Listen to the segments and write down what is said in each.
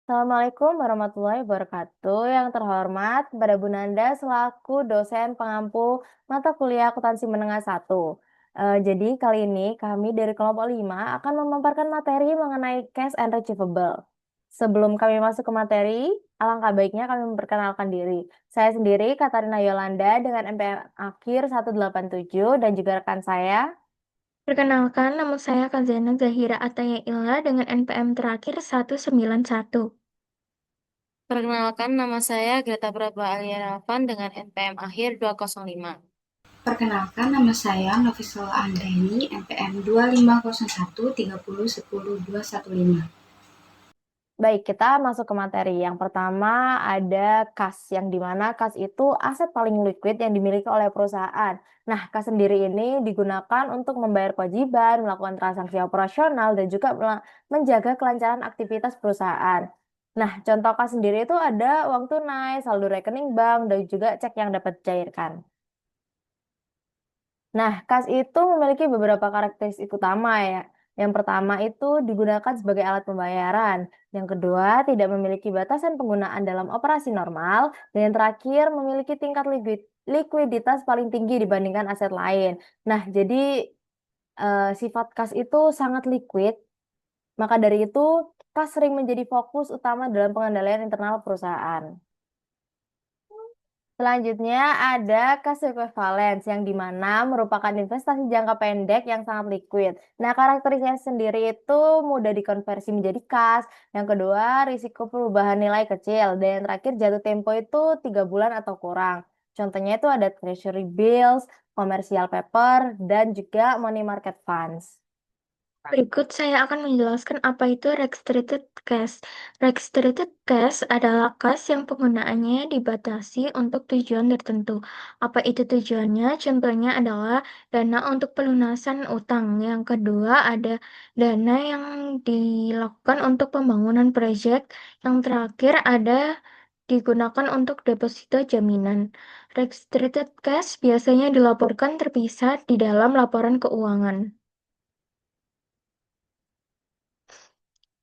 Assalamualaikum warahmatullahi wabarakatuh. Yang terhormat kepada Bu Nanda selaku dosen pengampu mata kuliah akuntansi menengah 1. Jadi kali ini kami dari kelompok 5 akan memaparkan materi mengenai cash and receivable. Sebelum kami masuk ke materi, alangkah baiknya kami memperkenalkan diri. Saya sendiri Katarina Yolanda dengan NPM akhir 187 dan juga rekan saya. Perkenalkan, nama saya Kazana Zahira Ataya Illa dengan NPM terakhir 191. Perkenalkan, nama saya Greta Praba Alia Rafan dengan NPM akhir 205. Perkenalkan, nama saya Novisola Anggraini, NPM 250130100215. Baik, kita masuk ke materi. Yang pertama ada kas, yang dimana kas itu aset paling liquid yang dimiliki oleh perusahaan. Nah, kas sendiri ini digunakan untuk membayar kewajiban, melakukan transaksi operasional, dan juga menjaga kelancaran aktivitas perusahaan. Nah, contoh kas sendiri itu ada uang tunai, saldo rekening bank, dan juga cek yang dapat dicairkan. Nah, kas itu memiliki beberapa karakteristik utama ya. Yang pertama itu digunakan sebagai alat pembayaran. Yang kedua, tidak memiliki batasan penggunaan dalam operasi normal. Dan yang terakhir, memiliki tingkat likuiditas paling tinggi dibandingkan aset lain. Nah, jadi sifat kas itu sangat liquid. Maka dari itu, kas sering menjadi fokus utama dalam pengendalian internal perusahaan. Selanjutnya ada cash equivalence yang dimana merupakan investasi jangka pendek yang sangat liquid. Nah, karakteristiknya sendiri itu mudah dikonversi menjadi kas. Yang kedua, risiko perubahan nilai kecil. Dan yang terakhir, jatuh tempo itu 3 bulan atau kurang. Contohnya itu ada treasury bills, commercial paper, dan juga money market funds. Berikut saya akan menjelaskan apa itu restricted cash. Restricted cash adalah kas yang penggunaannya dibatasi untuk tujuan tertentu. Apa itu tujuannya? Contohnya adalah dana untuk pelunasan utang. Yang kedua ada dana yang dilakukan untuk pembangunan proyek. Yang terakhir ada digunakan untuk deposito jaminan. Restricted cash biasanya dilaporkan terpisah di dalam laporan keuangan.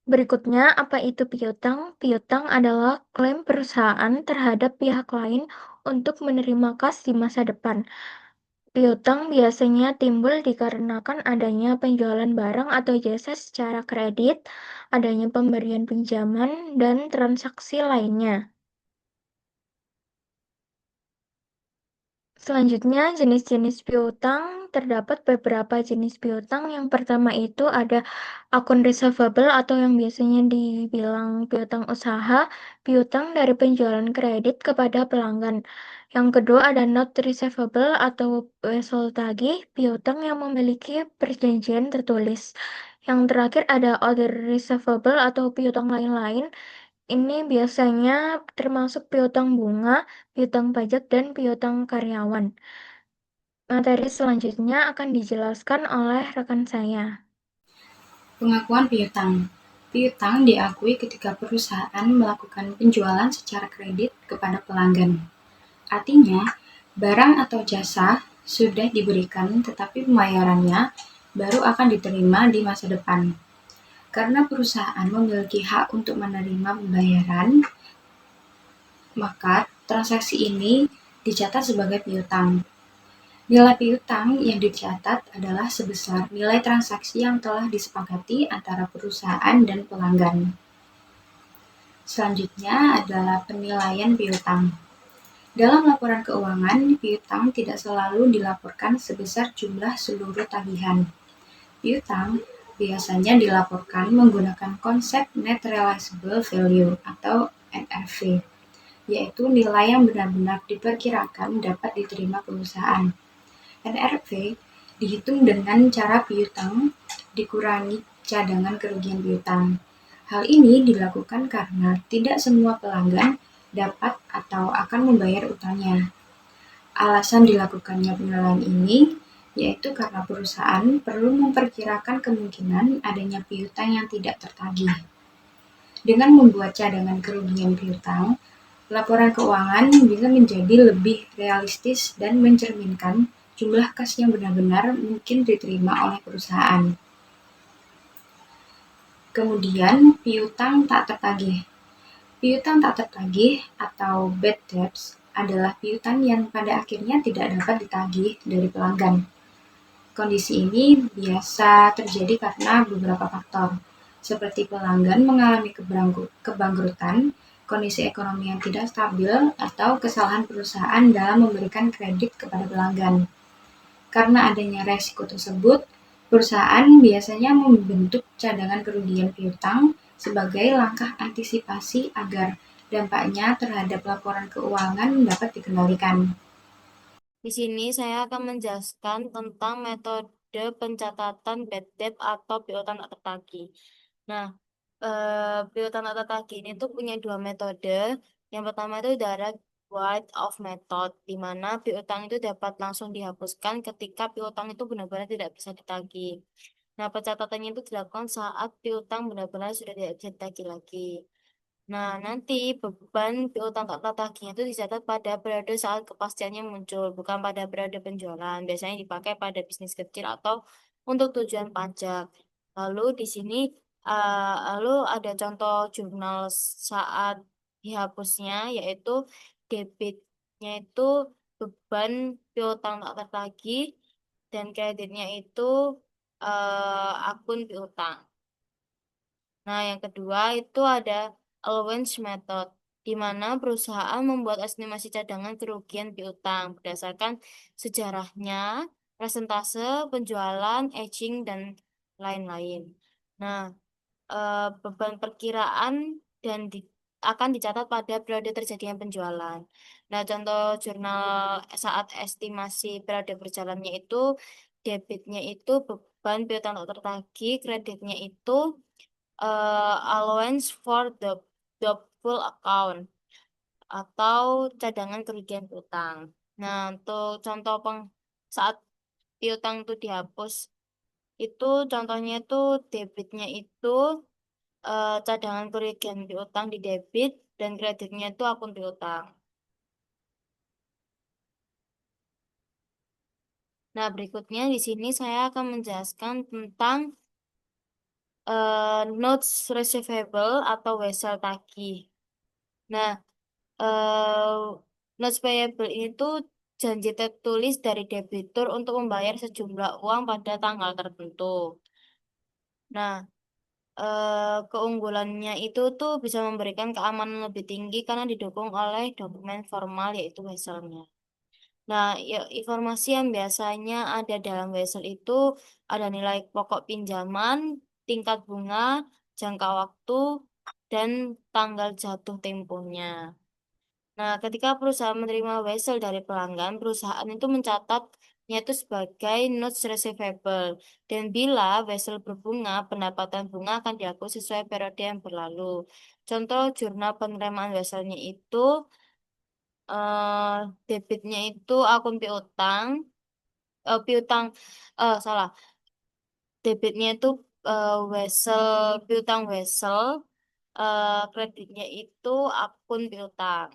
Berikutnya, apa itu piutang? Piutang adalah klaim perusahaan terhadap pihak lain untuk menerima kas di masa depan. Piutang biasanya timbul dikarenakan adanya penjualan barang atau jasa secara kredit, adanya pemberian pinjaman, dan transaksi lainnya. Selanjutnya, jenis-jenis piutang. Terdapat beberapa jenis piutang. Yang pertama itu ada akun receivable atau yang biasanya dibilang piutang usaha, piutang dari penjualan kredit kepada pelanggan. Yang kedua ada note receivable atau wesel tagih, piutang yang memiliki perjanjian tertulis. Yang terakhir ada other receivable atau piutang lain-lain. Ini biasanya termasuk piutang bunga, piutang pajak, dan piutang karyawan. Materi selanjutnya akan dijelaskan oleh rekan saya. Pengakuan piutang. Piutang diakui ketika perusahaan melakukan penjualan secara kredit kepada pelanggan. Artinya, barang atau jasa sudah diberikan tetapi pembayarannya baru akan diterima di masa depan. Karena perusahaan memiliki hak untuk menerima pembayaran, maka transaksi ini dicatat sebagai piutang. Nilai piutang yang dicatat adalah sebesar nilai transaksi yang telah disepakati antara perusahaan dan pelanggan. Selanjutnya adalah penilaian piutang. Dalam laporan keuangan, piutang tidak selalu dilaporkan sebesar jumlah seluruh tagihan. Piutang biasanya dilaporkan menggunakan konsep Net Realizable Value atau NRV, yaitu nilai yang benar-benar diperkirakan dapat diterima perusahaan. NRV dihitung dengan cara piutang dikurangi cadangan kerugian piutang. Hal ini dilakukan karena tidak semua pelanggan dapat atau akan membayar utangnya. Alasan dilakukannya penilaian ini yaitu karena perusahaan perlu memperkirakan kemungkinan adanya piutang yang tidak tertagih. Dengan membuat cadangan kerugian piutang, laporan keuangan bisa menjadi lebih realistis dan mencerminkan jumlah kas yang benar-benar mungkin diterima oleh perusahaan. Kemudian, piutang tak tertagih. Piutang tak tertagih atau bad debts adalah piutang yang pada akhirnya tidak dapat ditagih dari pelanggan. Kondisi ini biasa terjadi karena beberapa faktor, seperti pelanggan mengalami kebangkrutan, kondisi ekonomi yang tidak stabil, atau kesalahan perusahaan dalam memberikan kredit kepada pelanggan. Karena adanya resiko tersebut, perusahaan biasanya membentuk cadangan kerugian piutang sebagai langkah antisipasi agar dampaknya terhadap laporan keuangan dapat dikendalikan. Di sini saya akan menjelaskan tentang metode pencatatan bad debt atau piutang tak tertagih. Nah, piutang tak tertagih ini tuh punya dua metode. Yang pertama itu direct write-off method, di mana piutang itu dapat langsung dihapuskan ketika piutang itu benar-benar tidak bisa ditagih. Nah, pencatatannya itu dilakukan saat piutang benar-benar sudah tidak bisa ditagih lagi. Nah, nanti beban piutang tak tertagihnya itu dicatat pada periode saat kepastiannya muncul, bukan pada periode penjualan. Biasanya dipakai pada bisnis kecil atau untuk tujuan pajak. Lalu di sini, lalu ada contoh jurnal saat dihapusnya, yaitu debitnya itu beban piutang tak tertagih dan kreditnya itu akun piutang. Nah, yang kedua itu ada allowance method, di mana perusahaan membuat estimasi cadangan kerugian piutang berdasarkan sejarahnya, persentase penjualan, aging, dan lain-lain. Nah, beban perkiraan dan akan dicatat pada periode terjadinya penjualan. Nah, contoh jurnal saat estimasi periode berjalannya itu, debitnya itu beban piutang tak tertagih, kreditnya itu allowance for the full account atau cadangan kerugian piutang. Nah, untuk contoh saat piutang itu dihapus, itu contohnya itu debitnya itu cadangan kerugian piutang di debit dan kreditnya itu akun piutang. Nah, berikutnya di sini saya akan menjelaskan tentang notes receivable atau wesel tagih. Nah, eh notes payable ini tuh janji tertulis dari debitur untuk membayar sejumlah uang pada tanggal tertentu. Nah, keunggulannya itu tuh bisa memberikan keamanan lebih tinggi karena didukung oleh dokumen formal yaitu weselnya. Nah, ya, informasi yang biasanya ada dalam wesel itu ada nilai pokok pinjaman, tingkat bunga, jangka waktu, dan tanggal jatuh temponya. Nah, ketika perusahaan menerima wesel dari pelanggan, perusahaan itu mencatatnya itu sebagai notes receivable. Dan bila wesel berbunga, pendapatan bunga akan diakui sesuai periode yang berlalu. Contoh jurnal penerimaan weselnya itu, eh, debitnya itu akun piutang, piutang, salah, debitnya itu wesel, piutang wesel, kreditnya itu akun piutang.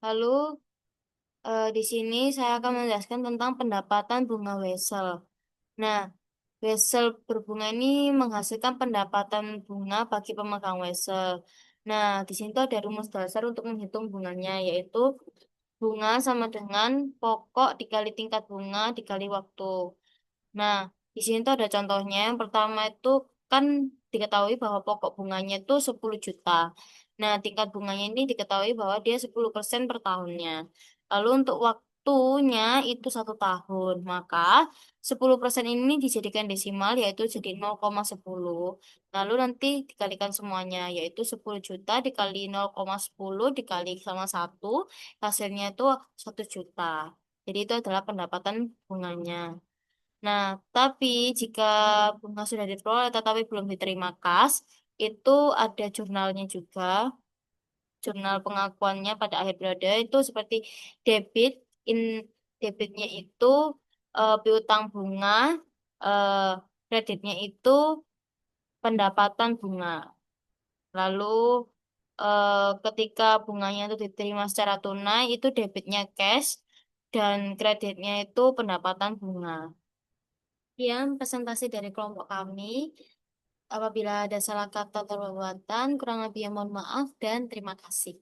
Lalu di sini saya akan menjelaskan tentang pendapatan bunga wesel. Nah, wesel berbunga ini menghasilkan pendapatan bunga bagi pemegang wesel. Nah, di sini tuh ada rumus dasar untuk menghitung bunganya, yaitu bunga sama dengan pokok dikali tingkat bunga dikali waktu. Nah, di sini tuh ada contohnya. Yang pertama itu kan diketahui bahwa pokok bunganya itu 10 juta. Nah, tingkat bunganya ini diketahui bahwa dia 10% per tahunnya. Lalu untuk waktunya itu 1 tahun. Maka 10% ini dijadikan desimal yaitu jadi 0,10. Lalu nanti dikalikan semuanya yaitu 10 juta dikali 0,10 dikali sama 1. Hasilnya itu 1 juta. Jadi itu adalah pendapatan bunganya. Nah, tapi jika bunga sudah diperoleh tetapi belum diterima kas, itu ada jurnalnya juga, jurnal pengakuannya pada akhir periode itu seperti debit, in debitnya itu piutang bunga, eh, kreditnya itu pendapatan bunga. Lalu ketika bunganya itu diterima secara tunai, itu debitnya cash dan kreditnya itu pendapatan bunga. Sekian presentasi dari kelompok kami. Apabila ada salah kata atau perbuatan, kurang lebihnya mohon maaf dan terima kasih.